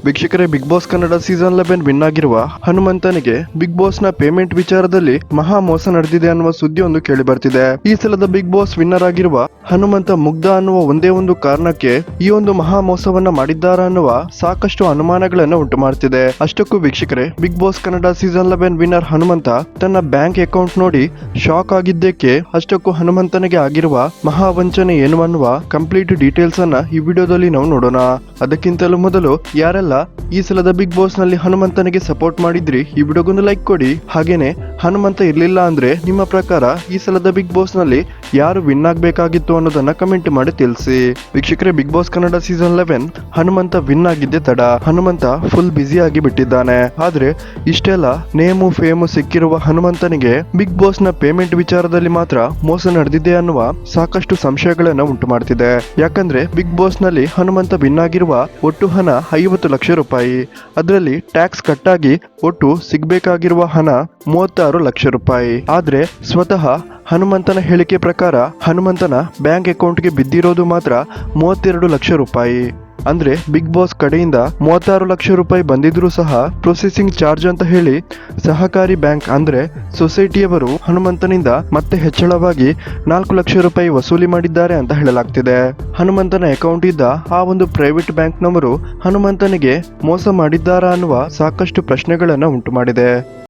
ವೀಕ್ಷಕರೇ, Bigg Boss Kannada season 11 win ಆಗಿರುವ ಹನುಮಂತನಿಗೆ ಬಿಗ್ ಬಾಸ್ ನ ಪೇಮೆಂಟ್ ವಿಚಾರದಲ್ಲಿ ಮಹಾ ಮೋಸ ನಡೆದಿದೆ ಅನ್ನುವ ಸುದ್ದಿ ಒಂದು ಕೇಳಿ ಬರ್ತಿದೆ. ಈ ಸಲದ ಬಿಗ್ ಬಾಸ್ ವಿನ್ನರ್ ಆಗಿರುವ ಹನುಮಂತ ಮುಗ್ಧ ಅನ್ನುವ ಒಂದೇ ಒಂದು ಕಾರಣಕ್ಕೆ ಈ ಒಂದು ಮಹಾ ಮೋಸವನ್ನ ಮಾಡಿದ್ದಾರ ಅನ್ನುವ ಸಾಕಷ್ಟು ಅನುಮಾನಗಳನ್ನ ಉಂಟು ಮಾಡ್ತಿದೆ. ಅಷ್ಟಕ್ಕೂ ವೀಕ್ಷಕರೇ, Bigg Boss Kannada season 11 winner Hanumantha ತನ್ನ ಬ್ಯಾಂಕ್ ಅಕೌಂಟ್ ನೋಡಿ ಶಾಕ್ ಆಗಿದ್ದಕ್ಕೆ ಅಷ್ಟಕ್ಕೂ ಹನುಮಂತನಿಗೆ ಆಗಿರುವ ಮಹಾ ವಂಚನೆ ಏನು ಅನ್ನುವ ಕಂಪ್ಲೀಟ್ ಡೀಟೇಲ್ಸ್ ಅನ್ನ ಈ ವಿಡಿಯೋದಲ್ಲಿ ನಾವು ನೋಡೋಣ. ಅದಕ್ಕಿಂತಲೂ ಮೊದಲು ಯಾರೆಲ್ಲ ಈ ಸಲದ ಬಿಗ್ ಬಾಸ್ ನಲ್ಲಿ ಹನುಮಂತನಿಗೆ ಸಪೋರ್ಟ್ ಮಾಡಿದ್ರಿ, ಈ ವಿಡಿಯೋಗೊಂದು ಲೈಕ್ ಕೊಡಿ. ಹಾಗೇನೆ ಹನುಮಂತ ಇರ್ಲಿಲ್ಲ ಅಂದ್ರೆ ನಿಮ್ಮ ಪ್ರಕಾರ ಈ ಸಲದ ಬಿಗ್ ಬಾಸ್ ನಲ್ಲಿ ಯಾರು ವಿನ್ ಆಗ್ಬೇಕಾಗಿತ್ತು ಅನ್ನೋದನ್ನ ಕಮೆಂಟ್ ಮಾಡಿ ತಿಳಿಸಿ. ವೀಕ್ಷಕರೇ, Bigg Boss Kannada season 11 Hanumantha win ಆಗಿದ್ದೆ ತಡ. ಹನುಮಂತ ಫುಲ್ ಬ್ಯುಸಿ ಆಗಿ ಬಿಟ್ಟಿದ್ದಾನೆ. ಆದ್ರೆ ಇಷ್ಟೆಲ್ಲ ನೇಮು ಫೇಮು ಸಿಕ್ಕಿರುವ ಹನುಮಂತನಿಗೆ ಬಿಗ್ ಬಾಸ್ ನ ಪೇಮೆಂಟ್ ವಿಚಾರದಲ್ಲಿ ಮಾತ್ರ ಮೋಸ ನಡೆದಿದೆ ಅನ್ನುವ ಸಾಕಷ್ಟು ಸಂಶಯಗಳನ್ನ ಉಂಟು ಮಾಡ್ತಿದೆ. ಯಾಕಂದ್ರೆ ಬಿಗ್ ಬಾಸ್ ನಲ್ಲಿ ಹನುಮಂತ ವಿನ್ ಆಗಿರುವ ಒಟ್ಟು ಹಣ 50 ಲಕ್ಷ ರೂಪಾಯಿ. ಅದರಲ್ಲಿ ಟ್ಯಾಕ್ಸ್ ಕಟ್ಟಾಗಿ ಒಟ್ಟು ಸಿಗಬೇಕಾಗಿರುವ ಹಣ 36 ಲಕ್ಷ ರೂಪಾಯಿ. ಆದ್ರೆ ಸ್ವತಃ ಹನುಮಂತನ ಹೇಳಿಕೆ ಪ್ರಕಾರ ಹನುಮಂತನ ಬ್ಯಾಂಕ್ ಅಕೌಂಟ್ಗೆ ಬಿದ್ದಿರೋದು ಮಾತ್ರ 32 ಲಕ್ಷ ರೂಪಾಯಿ. ಅಂದ್ರೆ ಬಿಗ್ ಬಾಸ್ ಕಡೆಯಿಂದ 36 ಲಕ್ಷ ರೂಪಾಯಿ ಬಂದಿದ್ರು ಸಹ ಪ್ರೊಸೆಸಿಂಗ್ ಚಾರ್ಜ್ ಅಂತ ಹೇಳಿ ಸಹಕಾರಿ ಬ್ಯಾಂಕ್ ಅಂದ್ರೆ ಸೊಸೈಟಿಯವರು ಹನುಮಂತನಿಂದ ಮತ್ತೆ ಹೆಚ್ಚಳವಾಗಿ 4 ಲಕ್ಷ ರೂಪಾಯಿ ವಸೂಲಿ ಮಾಡಿದ್ದಾರೆ ಅಂತ ಹೇಳಲಾಗ್ತಿದೆ. ಹನುಮಂತನ ಅಕೌಂಟ್ ಇದ್ದ ಆ ಒಂದು ಪ್ರೈವೇಟ್ ಬ್ಯಾಂಕ್ನವರು ಹನುಮಂತನಿಗೆ ಮೋಸ ಮಾಡಿದ್ದಾರಾ ಅನ್ನುವ ಸಾಕಷ್ಟು ಪ್ರಶ್ನೆಗಳನ್ನ ಉಂಟು ಮಾಡಿದೆ.